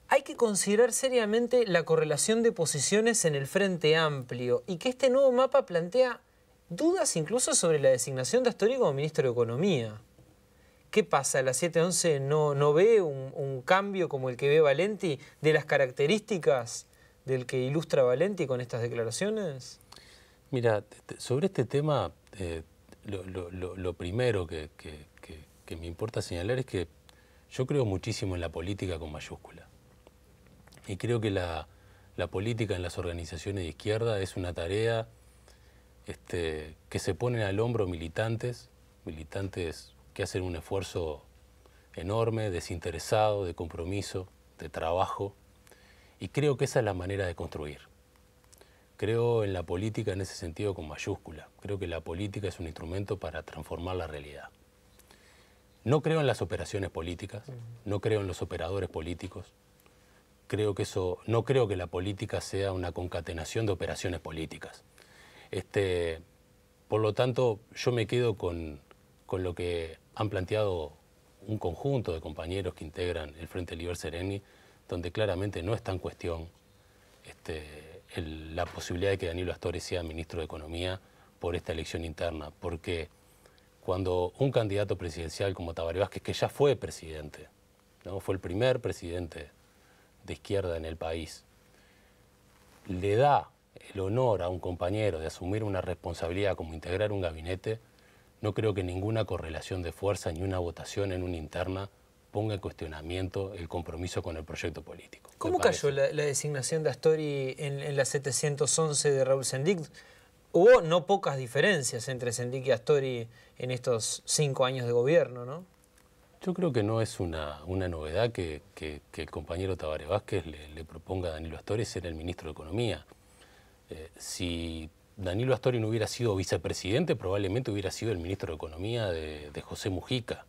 hay que considerar seriamente la correlación de posiciones en el Frente Amplio y que este nuevo mapa plantea dudas incluso sobre la designación de Astori como ministro de Economía. ¿Qué pasa? ¿La 711 no ve un cambio como el que ve Valenti de las características del que ilustra Valenti con estas declaraciones? Mira, sobre este tema, lo primero que me importa señalar es que yo creo muchísimo en la política con mayúscula. Y creo que la política en las organizaciones de izquierda es una tarea que se ponen al hombro militantes que hacen un esfuerzo enorme, desinteresado, de compromiso, de trabajo. Y creo que esa es la manera de construir. Creo en la política en ese sentido con mayúscula. Creo que la política es un instrumento para transformar la realidad. No creo en las operaciones políticas, no creo en los operadores políticos. No creo que la política sea una concatenación de operaciones políticas. Por lo tanto, yo me quedo con lo que han planteado un conjunto de compañeros que integran el Frente Liber Sereñi, donde claramente no está en cuestión la posibilidad de que Danilo Astori sea ministro de Economía por esta elección interna, porque cuando un candidato presidencial como Tabaré Vázquez, que ya fue presidente, ¿no? Fue el primer presidente de izquierda en el país, le da el honor a un compañero de asumir una responsabilidad como integrar un gabinete, no creo que ninguna correlación de fuerza ni una votación en una interna ponga en cuestionamiento el compromiso con el proyecto político. ¿Cómo cayó la designación de Astori en la 711 de Raúl Sendic? Hubo no pocas diferencias entre Sendic y Astori en estos 5 años de gobierno, ¿no? Yo creo que no es una novedad que el compañero Tabaré Vázquez le proponga a Danilo Astori ser el ministro de Economía. Si Danilo Astori no hubiera sido vicepresidente, probablemente hubiera sido el ministro de Economía de José Mujica.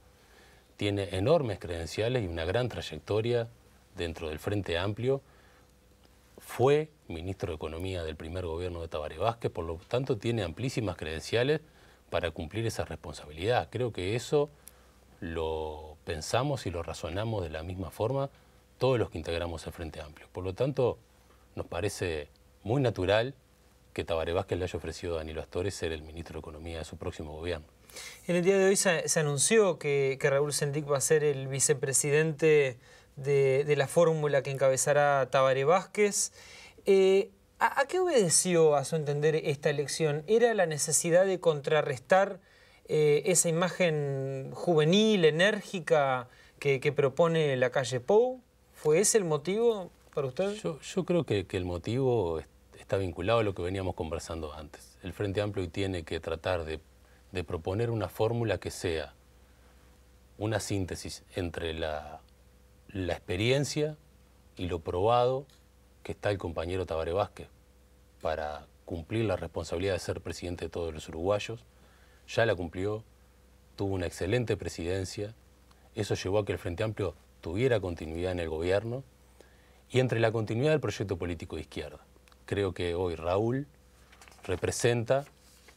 Tiene enormes credenciales y una gran trayectoria dentro del Frente Amplio. Fue ministro de Economía del primer gobierno de Tabaré Vázquez, por lo tanto tiene amplísimas credenciales para cumplir esa responsabilidad. Creo que eso lo pensamos y lo razonamos de la misma forma todos los que integramos el Frente Amplio. Por lo tanto, nos parece muy natural que Tabaré Vázquez le haya ofrecido a Danilo Astori ser el ministro de Economía de su próximo gobierno. En el día de hoy se anunció que Raúl Sendic va a ser el vicepresidente de la fórmula que encabezará Tabaré Vázquez. ¿A qué obedeció, a su entender, esta elección? ¿Era la necesidad de contrarrestar esa imagen juvenil, enérgica que propone la calle Pou? ¿Fue ese el motivo para usted? Yo creo que el motivo está vinculado a lo que veníamos conversando antes. El Frente Amplio tiene que tratar de proponer una fórmula que sea una síntesis entre la experiencia y lo probado que está el compañero Tabaré Vázquez para cumplir la responsabilidad de ser presidente de todos los uruguayos. Ya la cumplió, tuvo una excelente presidencia, eso llevó a que el Frente Amplio tuviera continuidad en el gobierno y entre la continuidad del proyecto político de izquierda. Creo que hoy Raúl representa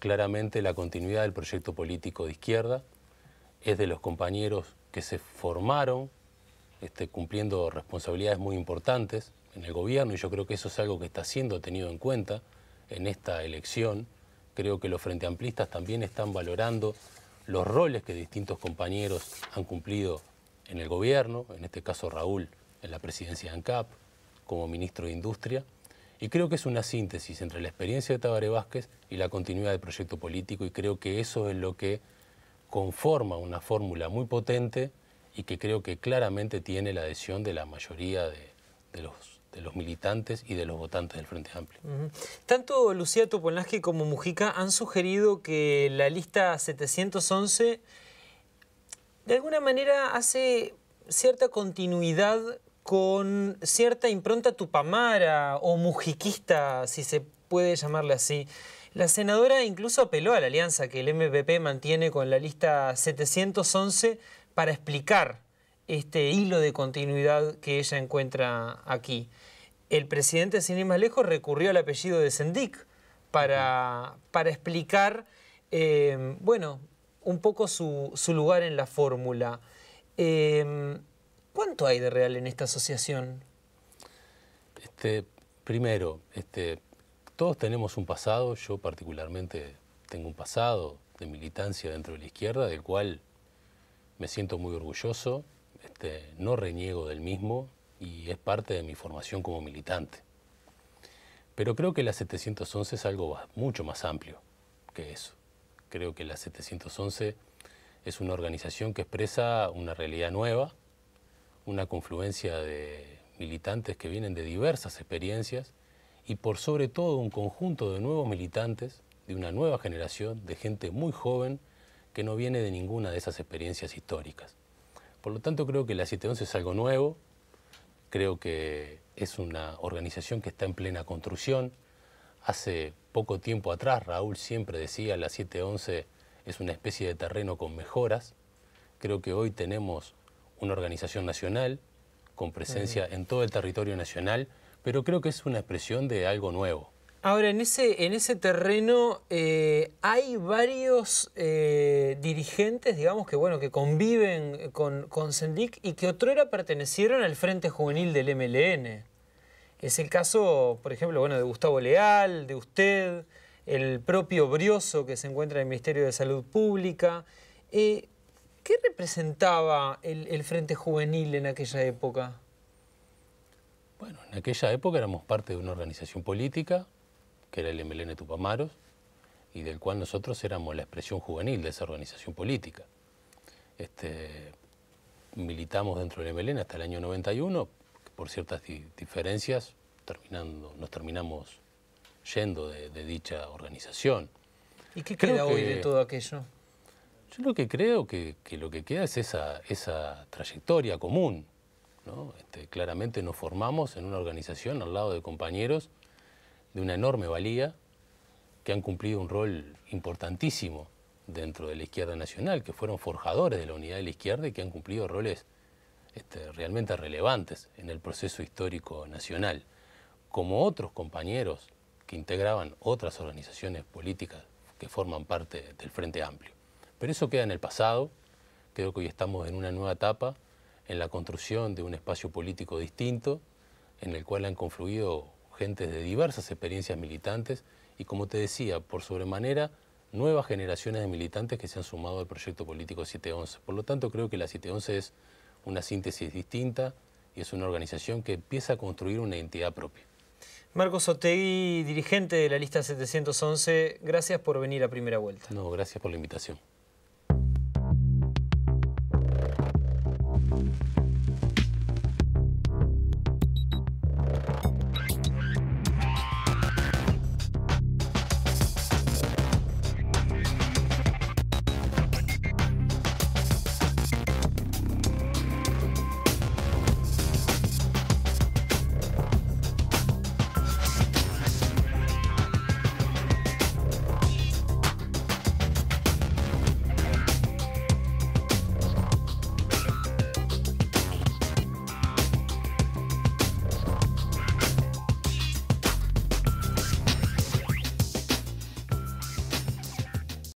claramente la continuidad del proyecto político de izquierda, es de los compañeros que se formaron cumpliendo responsabilidades muy importantes en el gobierno y yo creo que eso es algo que está siendo tenido en cuenta en esta elección. Creo que los frente amplistas también están valorando los roles que distintos compañeros han cumplido en el gobierno, en este caso Raúl en la presidencia de ANCAP, como ministro de Industria, y creo que es una síntesis entre la experiencia de Tabaré Vázquez y la continuidad del proyecto político y creo que eso es lo que conforma una fórmula muy potente y que creo que claramente tiene la adhesión de la mayoría de los militantes y de los votantes del Frente Amplio. Tanto Lucía Topolansky como Mujica han sugerido que la lista 711 de alguna manera hace cierta continuidad con cierta impronta tupamara o mujiquista, si se puede llamarle así. La senadora incluso apeló a la alianza que el MPP mantiene con la lista 711 para explicar este hilo de continuidad que ella encuentra aquí. El presidente, sin ir más lejos, recurrió al apellido de Sendic para explicar, bueno, un poco su lugar en la fórmula. ¿Cuánto hay de real en esta asociación? Primero, todos tenemos un pasado, yo particularmente tengo un pasado de militancia dentro de la izquierda, del cual me siento muy orgulloso, no reniego del mismo y es parte de mi formación como militante. Pero creo que la 711 es algo mucho más amplio que eso. Creo que la 711 es una organización que expresa una realidad nueva, una confluencia de militantes que vienen de diversas experiencias y por sobre todo un conjunto de nuevos militantes, de una nueva generación, de gente muy joven que no viene de ninguna de esas experiencias históricas. Por lo tanto, creo que la 711 es algo nuevo, creo que es una organización que está en plena construcción. Hace poco tiempo atrás, Raúl siempre decía la 711 es una especie de terreno con mejoras. Creo que hoy tenemos una organización nacional con presencia en todo el territorio nacional, pero creo que es una expresión de algo nuevo. Ahora, en ese terreno hay varios dirigentes, digamos, que conviven con Sendic y que otrora pertenecieron al Frente Juvenil del MLN. Es el caso, por ejemplo, de Gustavo Leal, de usted, el propio Brioso que se encuentra en el Ministerio de Salud Pública. ¿Qué representaba el Frente Juvenil en aquella época? Bueno, en aquella época éramos parte de una organización política, que era el MLN Tupamaros, y del cual nosotros éramos la expresión juvenil de esa organización política. Militamos dentro del MLN hasta el año 91, por ciertas diferencias nos terminamos yendo de dicha organización. ¿Y qué queda hoy de todo aquello? Yo lo que creo que lo que queda es esa trayectoria común, ¿no? Claramente nos formamos en una organización al lado de compañeros de una enorme valía, que han cumplido un rol importantísimo dentro de la izquierda nacional, que fueron forjadores de la unidad de la izquierda y que han cumplido roles realmente relevantes en el proceso histórico nacional, como otros compañeros que integraban otras organizaciones políticas que forman parte del Frente Amplio. Pero eso queda en el pasado. Creo que hoy estamos en una nueva etapa, en la construcción de un espacio político distinto, en el cual han confluido gentes de diversas experiencias militantes y, como te decía, por sobremanera, nuevas generaciones de militantes que se han sumado al proyecto político 711. Por lo tanto, creo que la 711 es una síntesis distinta y es una organización que empieza a construir una identidad propia. Marcos Otegui, dirigente de la lista 711, gracias por venir a Primera Vuelta. No, gracias por la invitación.